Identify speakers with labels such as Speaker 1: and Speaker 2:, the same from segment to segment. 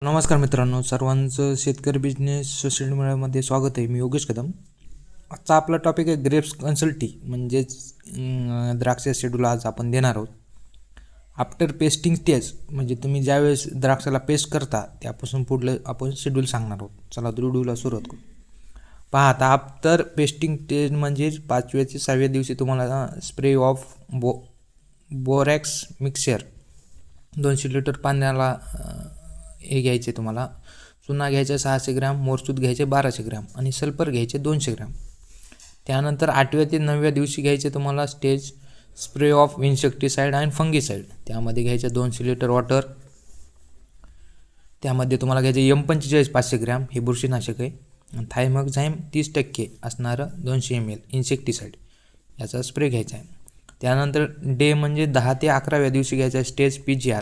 Speaker 1: नमस्कार मित्रांनो, सर्वांचं शेतकरी बिझनेस सोशल मीडियामध्ये स्वागत आहे. मी योगेश कदम. आजचा आपला टॉपिक आहे ग्रेप्स कन्सल्टी, म्हणजेच द्राक्ष शेड्यूल आज आपण देणार आहोत. आफ्टर पेस्टिंग स्टेज, म्हणजे तुम्ही ज्यावेळेस द्राक्षाला पेस्ट करता त्यापासून पुढलं आपण शेड्यूल सांगणार आहोत. चला व्हिडिओला सुरुवात करू. पहा, आता आफ्टर पेस्टिंग स्टेज म्हणजे 5व्या ते 6व्या दिवशी तुम्हाला spray of borax mixer 200 litre पाण्याला हे घ्यायचे. तुम्हाला चुना घ्यायचा 600 ग्रॅम, मोरचूत घ्यायचे 1200 ग्रॅम आणि सल्फर घ्यायचे 200 ग्रॅम. त्यानंतर 8व्या ते 9व्या दिवशी घ्यायचे तुम्हाला stage spray of insecticide and fungicide. त्यामध्ये घ्यायचे 200 लिटर वॉटर. त्यामध्ये तुम्हाला घ्यायचे M45 500 ग्रॅम, हे बुरशीनाशक आहे. थायमॅक्झाईम 30% असणारं 200 ml इन्सेक्टिसाईड, याचा स्प्रे घ्यायचा आहे. त्यानंतर डे म्हणजे 10 ते 11व्या दिवशी घ्यायचा stage PGR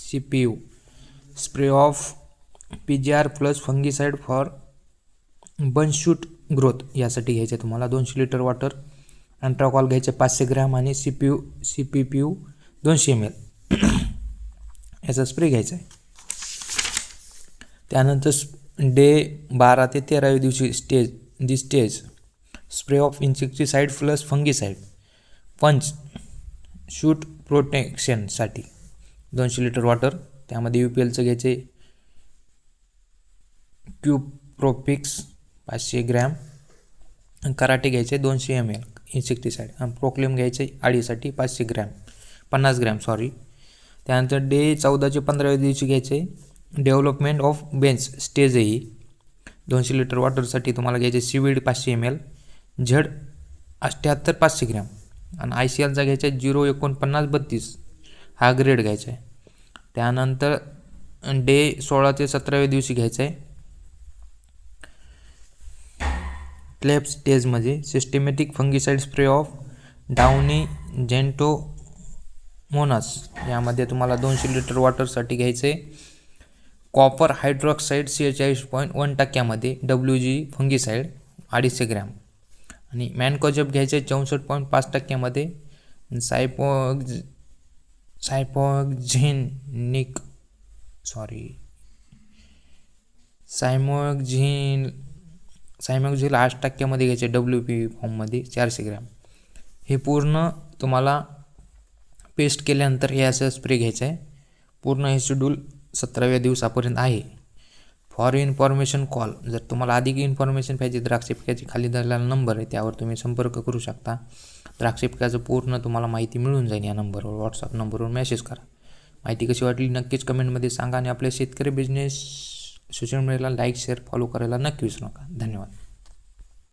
Speaker 1: CPU spray of PGR plus fungicide for बनशूट ग्रोथ, यासाठी घ्यायचे तुम्हाला 200 लिटर वॉटर. अँट्राकॉल घ्यायचे 500 ग्रॅम आणि CPPU 200 ml याचा स्प्रे घ्यायचा आहे. त्यानंतर डे 12 ते 13व्या दिवशी stage spray of insecticide plus fungicide पंच शूट प्रोटेक्शनसाठी 200 लिटर वॉटर. त्यामध्ये UPLचं घ्यायचे क्यूप्रोफिक्स 500 ग्रॅम, कराटे घ्यायचे 200 ml इन्सेक्टिसाईड आणि प्रोक्लेम घ्यायचे आळीसाठी 50 ग्रॅम. त्यानंतर डे 14 ते 15व्या दिवशी घ्यायचे डेव्हलपमेंट ऑफ बेंच स्टेज ही 200 लिटर वॉटरसाठी तुम्हाला घ्यायचे सीवीड 500 ml, झड 78 500 ग्रॅम आणि ICLचा घ्यायचा 04932 हा ग्रेड घ्यायचा आहे. त्यानंतर डे 16 ते 17व्या दिवशी घ्यायचं आहे क्लेप स्टेजमध्ये systemic fungicide spray of downy जेंटोमोनास. यामध्ये तुम्हाला 200 लिटर वॉटरसाठी घ्यायचे copper hydroxide 46.1% WG fungicide 250 gram आणि मॅनकोजेब घ्यायचे 64.5% सायमोक्झिल 8% घ्यायचे WP फॉर्ममध्ये 400 ग्रॅम. हे पूर्ण तुम्हाला पेस्ट केल्यानंतर हे असं स्प्रे घ्यायचं आहे. पूर्ण हे शेड्यूल 17व्या दिवसापर्यंत आहे. फॉर इन्फॉर्मेशन कॉल, जर तुम्हाला अधिक इन्फॉर्मेशन पाहिजे द्राक्ष पिकाची खाली दिलेला नंबर आहे त्यावर तुम्ही संपर्क करू शकता. द्राक्ष पिकाचं पूर्ण तुम्हाला माहिती मिळून जाईल. या नंबरवर व्हॉट्सअप नंबरवर मेसेज करा. माहिती कशी वाटली नक्कीच कमेंटमध्ये सांगा आणि आपल्या शेतकरी बिझनेस सोशल मीडियाला लाईक शेअर फॉलो करायला नक्की विसरू नका. धन्यवाद.